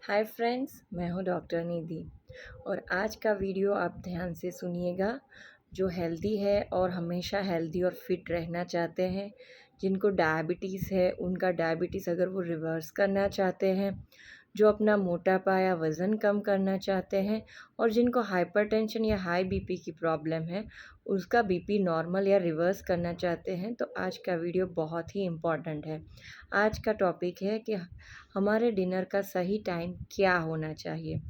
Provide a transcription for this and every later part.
Hi friends, मैं हूँ doctor निधि और आज का वीडियो आप ध्यान से सुनिएगा। जो हेल्दी है और हमेशा हेल्दी और फिट रहना चाहते हैं, जिनको डायबिटीज़ है, उनका डायबिटीज़ अगर वो रिवर्स करना चाहते हैं, जो अपना मोटापा या वज़न कम करना चाहते हैं और जिनको हाइपरटेंशन या हाई बीपी की प्रॉब्लम है, उसका बीपी नॉर्मल या रिवर्स करना चाहते हैं, तो आज का वीडियो बहुत ही इम्पॉर्टेंट है। आज का टॉपिक है कि हमारे डिनर का सही टाइम क्या होना चाहिए।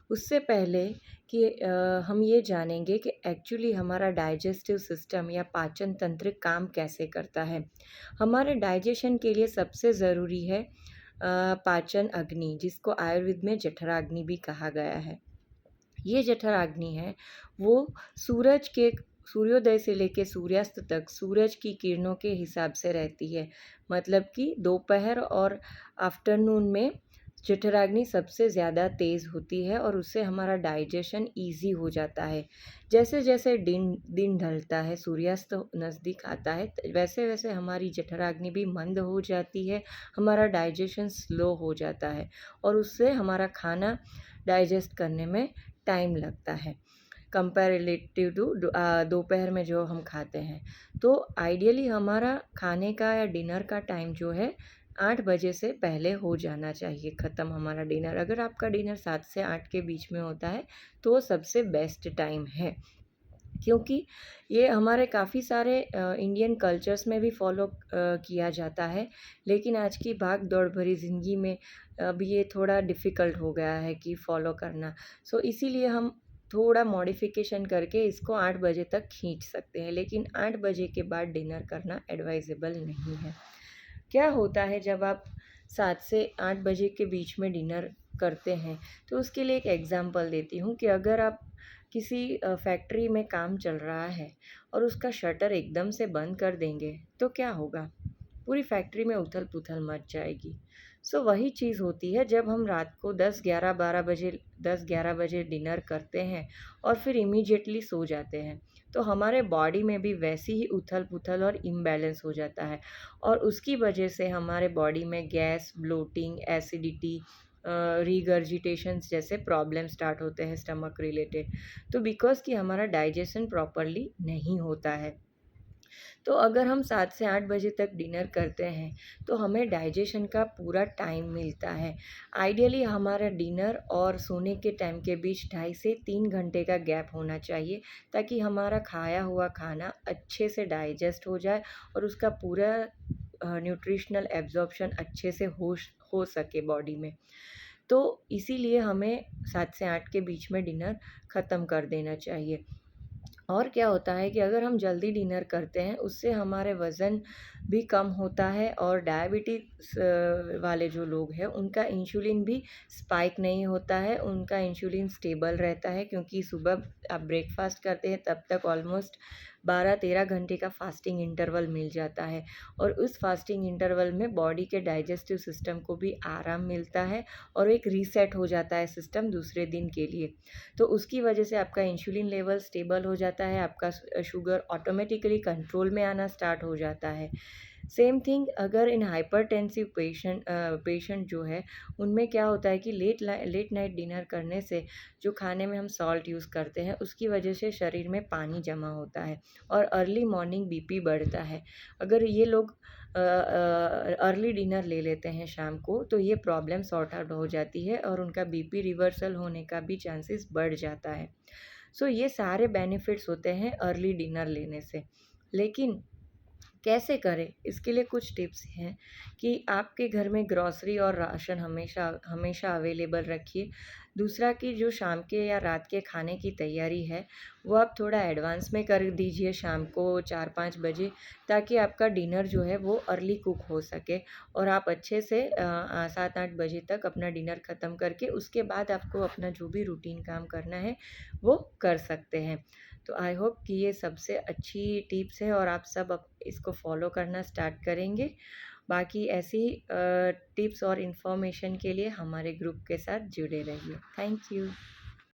उससे पहले कि हम ये जानेंगे कि एक्चुअली हमारा डाइजेस्टिव सिस्टम या पाचन तंत्र काम कैसे करता है। हमारे डाइजेशन के लिए सबसे ज़रूरी है पाचन अग्नि, जिसको आयुर्वेद में जठराग्नि भी कहा गया है। ये जठराग्नि है, वो सूरज के सूर्योदय से लेके सूर्यास्त तक सूरज की किरणों के हिसाब से रहती है। मतलब कि दोपहर और आफ्टरनून में जठराग्नि सबसे ज़्यादा तेज़ होती है और उससे हमारा डाइजेशन ईज़ी हो जाता है। जैसे-जैसे दिन दिन ढलता है, सूर्यास्त नज़दीक आता है, वैसे-वैसे हमारी जठराग्नि भी मंद हो जाती है, हमारा डाइजेशन स्लो हो जाता है और उससे हमारा खाना डाइजेस्ट करने में टाइम लगता है कंपैरेटिव टू दोपहर में जो हम खाते हैं। तो आइडियली हमारा खाने का या डिनर का टाइम जो है 8 बजे से पहले हो जाना चाहिए ख़त्म हमारा डिनर। अगर आपका डिनर 7 से 8 के बीच में होता है तो सबसे बेस्ट टाइम है, क्योंकि ये हमारे काफ़ी सारे इंडियन कल्चर्स में भी फॉलो किया जाता है। लेकिन आज की भाग दौड़ भरी ज़िंदगी में अब ये थोड़ा डिफ़िकल्ट हो गया है कि फ़ॉलो करना। सो इसीलिए हम थोड़ा मॉडिफ़िकेशन करके इसको 8 बजे तक खींच सकते हैं, लेकिन 8 बजे के बाद डिनर करना एडवाइज़ेबल नहीं है। क्या होता है जब आप 7 से 8 बजे के बीच में डिनर करते हैं, तो उसके लिए एक एग्ज़ाम्पल देती हूँ कि अगर आप किसी फैक्ट्री में काम चल रहा है और उसका शटर एकदम से बंद कर देंगे, तो क्या होगा? पूरी फैक्ट्री में उथल-पुथल मच जाएगी। सो वही चीज़ होती है जब हम रात को 10-11 बजे डिनर करते हैं और फिर इमीडिएटली सो जाते हैं, तो हमारे बॉडी में भी वैसी ही उथल-पुथल और इम्बैलेंस हो जाता है और उसकी वजह से हमारे बॉडी में गैस, ब्लोटिंग, एसिडिटी, रिगर्जिटेशंस जैसे प्रॉब्लम स्टार्ट होते हैं स्टमक रिलेटेड। तो बिकॉज़ कि हमारा डाइजेशन प्रॉपरली नहीं होता है। तो अगर हम 7 से 8 बजे तक डिनर करते हैं, तो हमें डाइजेशन का पूरा टाइम मिलता है। आइडियली हमारा डिनर और सोने के टाइम के बीच 2.5 से 3 घंटे का गैप होना चाहिए, ताकि हमारा खाया हुआ खाना अच्छे से डाइजेस्ट हो जाए और उसका पूरा न्यूट्रिशनल एब्ज़ॉर्प्शन अच्छे से हो सके बॉडी में। तो इसीलिए हमें 7 से 8 के बीच में डिनर ख़त्म कर देना चाहिए। और क्या होता है कि अगर हम जल्दी डिनर करते हैं, उससे हमारे वज़न भी कम होता है और डायबिटीज़ वाले जो लोग हैं, उनका इंसुलिन भी स्पाइक नहीं होता है, उनका इंसुलिन स्टेबल रहता है, क्योंकि सुबह आप ब्रेकफ़ास्ट करते हैं तब तक ऑलमोस्ट 12-13 घंटे का फास्टिंग इंटरवल मिल जाता है और उस फास्टिंग इंटरवल में बॉडी के डाइजेस्टिव सिस्टम को भी आराम मिलता है और एक रीसेट हो जाता है सिस्टम दूसरे दिन के लिए। तो उसकी वजह से आपका इंसुलिन लेवल स्टेबल हो जाता है, आपका शुगर ऑटोमेटिकली कंट्रोल में आना स्टार्ट हो जाता है। सेम थिंग अगर इन हाइपरटेंसिव पेशेंट जो है, उनमें क्या होता है कि लेट नाइट डिनर करने से जो खाने में हम सॉल्ट यूज़ करते हैं, उसकी वजह से शरीर में पानी जमा होता है और अर्ली मॉर्निंग बीपी बढ़ता है। अगर ये लोग अर्ली डिनर ले लेते हैं शाम को, तो ये प्रॉब्लम सॉर्ट आउट हो जाती है और उनका बीपी रिवर्सल होने का भी चांसेस बढ़ जाता है। सो ये सारे बेनिफिट्स होते हैं अर्ली डिनर लेने से। लेकिन कैसे करें? इसके लिए कुछ टिप्स हैं कि आपके घर में ग्रॉसरी और राशन हमेशा हमेशा अवेलेबल रखिए। दूसरा कि जो शाम के या रात के खाने की तैयारी है, वो आप थोड़ा एडवांस में कर दीजिए शाम को 4-5 बजे, ताकि आपका डिनर जो है वो अर्ली कुक हो सके और आप अच्छे से 7-8 बजे तक अपना डिनर ख़त्म करके उसके बाद आपको अपना जो भी रूटीन काम करना है, वो कर सकते हैं। तो आई होप कि ये सबसे अच्छी टिप्स है और आप सब अब इसको फॉलो करना स्टार्ट करेंगे। बाकी ऐसी टिप्स और इन्फॉर्मेशन के लिए हमारे ग्रुप के साथ जुड़े रहिए। Thank you.